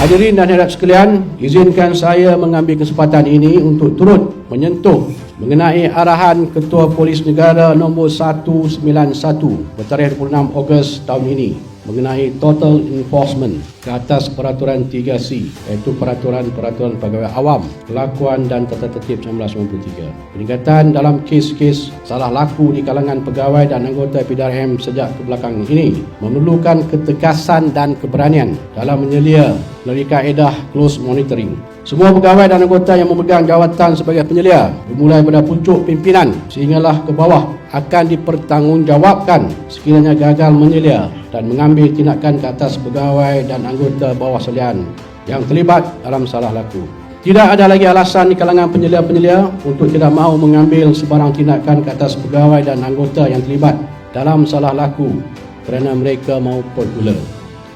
Hadirin dan hadirat sekalian, izinkan saya mengambil kesempatan ini untuk turut menyentuh mengenai arahan Ketua Polis Negara nombor 191 bertarikh 26 Ogos tahun ini mengenai total enforcement ke atas peraturan 3C, iaitu peraturan pegawai awam, kelakuan dan tata tertib 1993. Peningkatan dalam kes-kes salah laku di kalangan pegawai dan anggota PDRM sejak kebelakangan ini memerlukan ketegasan dan keberanian dalam menyelia melalui kaedah close monitoring. Semua pegawai dan anggota yang memegang jawatan sebagai penyelia, bermulai pada pucuk pimpinan sehinggalah ke bawah, akan dipertanggungjawabkan sekiranya gagal menyelia dan mengambil tindakan ke atas pegawai dan anggota bawah salian yang terlibat dalam salah laku. Tidak ada lagi alasan di kalangan penyelia-penyelia untuk tidak mahu mengambil sebarang tindakan ke atas pegawai dan anggota yang terlibat dalam salah laku kerana mereka mahu popular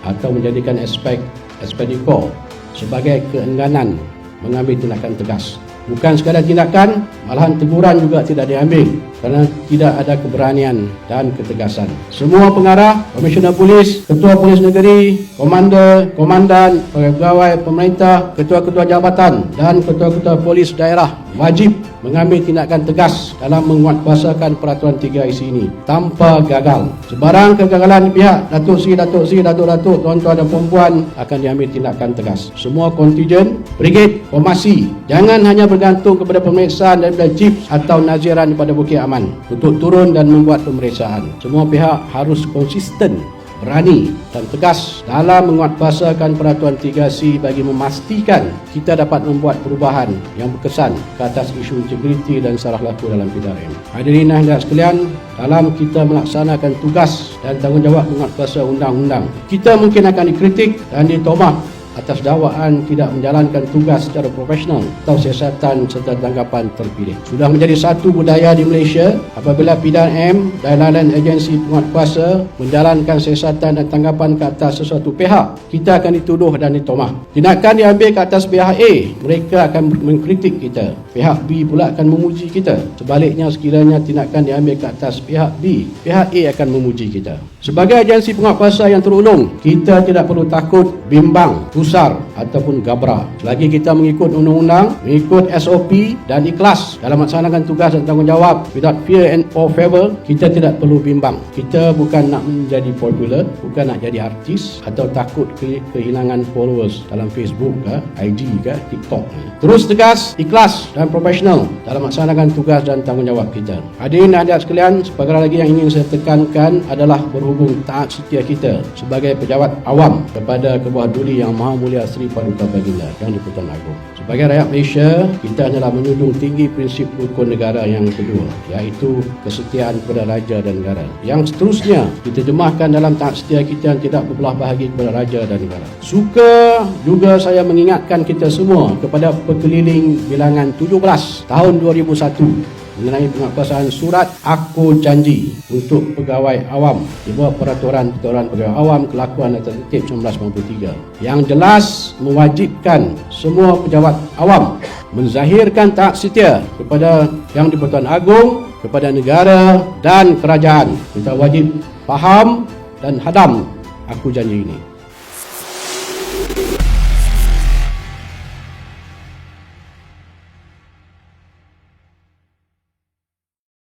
atau menjadikan aspek ekspedikor sebagai keengganan mengambil tindakan tegas. Bukan sekadar tindakan, malahan teguran juga tidak diambil kerana tidak ada keberanian dan ketegasan. Semua pengarah, Komisioner Polis, Ketua Polis Negeri, Komander, Komandan, pegawai pemerintah, ketua-ketua jabatan dan ketua-ketua polis daerah wajib mengambil tindakan tegas dalam menguatkuasakan peraturan 3IC ini tanpa gagal. Sebarang kegagalan pihak Datuk Si, Datuk-Datuk, tuan-tuan dan puan-puan akan diambil tindakan tegas. Semua kontijen, brigade, formasi jangan hanya bergantung kepada pemeriksaan daripada Chief atau naziran daripada Bukit Aman untuk turun dan membuat pemeriksaan. Semua pihak harus konsisten, berani dan tegas dalam menguatkuasakan peraturan 3C bagi memastikan kita dapat membuat perubahan yang berkesan ke atas isu integriti dan salah laku dalam PDRM. Hadirin dan hadirat sekalian, dalam kita melaksanakan tugas dan tanggungjawab menguatkuasa undang-undang, kita mungkin akan dikritik dan ditomah atas dakwaan tidak menjalankan tugas secara profesional atau siasatan serta tanggapan terpilih. Sudah menjadi satu budaya di Malaysia apabila PDRM dan lain-lain agensi penguatkuasa menjalankan siasatan dan tanggapan ke atas sesuatu pihak, kita akan dituduh dan ditomah. Tindakan diambil ke atas pihak A, mereka akan mengkritik kita. Pihak B pula akan memuji kita. Sebaliknya, sekiranya tindakan diambil ke atas pihak B, pihak A akan memuji kita. Sebagai agensi penguatkuasa yang terulung, kita tidak perlu takut, bimbang, pusar ataupun gabra. Selagi kita mengikut undang-undang, mengikut SOP dan ikhlas dalam melaksanakan tugas dan tanggungjawab without fear and or favor, kita tidak perlu bimbang. Kita bukan nak menjadi popular, bukan nak jadi artis atau takut kehilangan followers dalam Facebook ke, IG ke, TikTok. Terus tegas, ikhlas dan profesional dalam melaksanakan tugas dan tanggungjawab kita. Hadirin dan hadirat sekalian, seperkara lagi yang ingin saya tekankan adalah berhubung taat setia kita sebagai pejabat awam kepada Kebawah Duli Yang Maha Mulia Seri Paduka Baginda Yang di-Pertuan Agong. Sebagai rakyat Malaysia, kita adalah menjunjung tinggi prinsip rukun negara yang kedua, iaitu kesetiaan kepada raja dan negara. Yang seterusnya kita jemahkan dalam taat setia kita yang tidak berbelah bahagi kepada raja dan negara. Suka juga saya mengingatkan kita semua kepada Pekeliling Bilangan 17 tahun 2001 mengenai penguatkuasaan surat Aku Janji untuk pegawai awam di bawah peraturan pegawai awam kelakuan dan tertib 1993 yang jelas mewajibkan semua pejabat awam menzahirkan taat setia kepada Yang di-Pertuan Agong, kepada negara dan kerajaan. Kita wajib faham dan hadam Aku Janji ini.